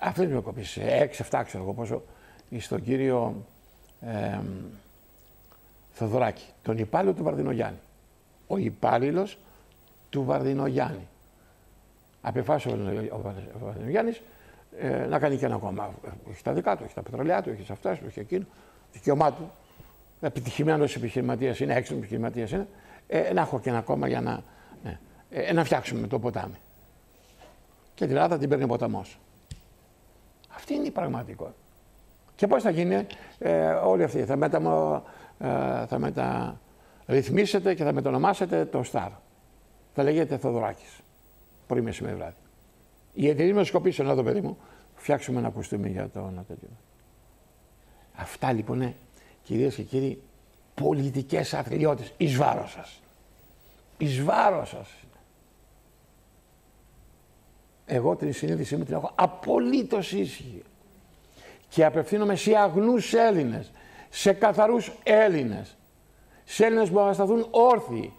Αυτή είναι η κοπή. Σε 6-7 ξέρω εγώ πόσο. Στον κύριο Θοδωράκη, τον υπάλληλο του Βαρδινογιάννη. Ο υπάλληλος του Βαρδινογιάννη. Απεφάσισε ο Βαρδινογιάννης να κάνει και ένα κόμμα. Έχει τα δικά του, έχει τα πετρελαία του, έχει αυτά του, έχει εκείνο. Δικαίωμά του. Επιτυχημένος επιχειρηματίας είναι, έξυπνος επιχειρηματίας είναι. Να έχω και ένα κόμμα για να φτιάξουμε το ποτάμι. Και την Ελλάδα την παίρνει ο ποταμός. Αυτή είναι η πραγματικότητα. Και πώς θα γίνει όλοι αυτοί. Θα μεταρρυθμίσετε και θα μετονομάσετε το Σταρ. Θα λέγεται Θοδωράκης. Πρωί, μεσημέρι, βράδυ. Η εταιρεία με σκοπίσεων εδώ, παιδί μου, φτιάξουμε ένα κουστούμι για το τέτοιο. Αυτά λοιπόν είναι, κυρίες και κύριοι, πολιτικές αθλιότητες. Εις βάρος σας. Εις βάρος σας. Εγώ την συνείδησή μου την έχω απολύτως ήσυχη. Και απευθύνομαι σε αγνούς Έλληνες, σε καθαρούς Έλληνες, σε Έλληνες που θα σταθούν όρθιοι,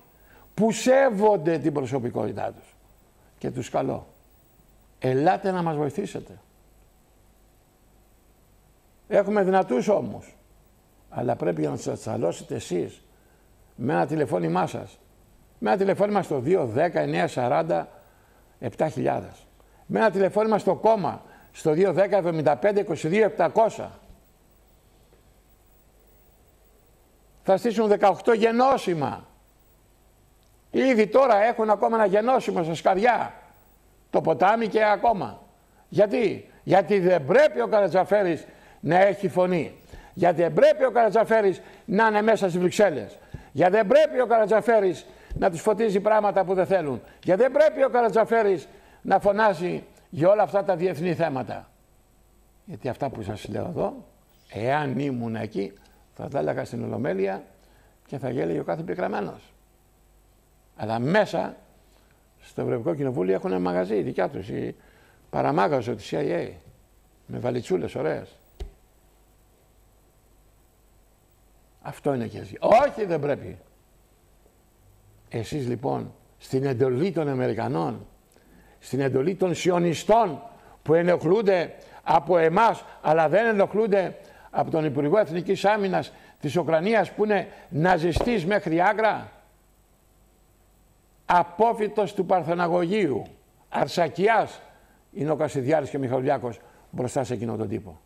που σέβονται την προσωπικότητά τους. Και τους καλώ. Ελάτε να μας βοηθήσετε. Έχουμε δυνατούς όμως. Αλλά πρέπει να τους τσαλώσετε εσείς με ένα τηλεφώνημά σας. Με ένα τηλεφώνημα στο 210-940-7000. Με ένα τηλεφώνημα στο κόμμα στο 210-75-22-700. Θα στήσουν 18 γενώσιμα. Ήδη τώρα έχουν ακόμα ένα γενώσιμο στα Σκαριά. Το ποτάμι και ακόμα. Γιατί? Γιατί δεν πρέπει ο Καρατζαφέρης να έχει φωνή. Γιατί δεν πρέπει ο Καρατζαφέρης να είναι μέσα στις Βρυξέλλες. Γιατί δεν πρέπει ο Καρατζαφέρης να τους φωτίζει πράγματα που δεν θέλουν. Γιατί δεν πρέπει ο Καρατζαφέρης να φωνάζει για όλα αυτά τα διεθνή θέματα. Γιατί αυτά που σας λέω εδώ, εάν ήμουν εκεί, θα τα έλεγα στην Ολομέλεια και θα γέλεγε ο κάθε πικραμένος. Αλλά μέσα στο Ευρωπαϊκό Κοινοβούλιο έχουν μαγαζί δικιά τους, η παραμάγαζο της CIA, με βαλιτσούλες ωραίες. Αυτό είναι και εσύ. Όχι, δεν πρέπει. Εσείς λοιπόν, στην εντολή των Αμερικανών, στην εντολή των σιωνιστών που ενοχλούνται από εμάς, αλλά δεν ενοχλούνται από τον Υπουργό Εθνικής Άμυνας της Ουκρανίας που είναι ναζιστής μέχρι άκρα, απόφυτος του Παρθεναγωγείου, Αρσακιάς είναι ο Κασιδιάρης και ο Μιχαηλιάκος μπροστά σε εκείνον τον τύπο.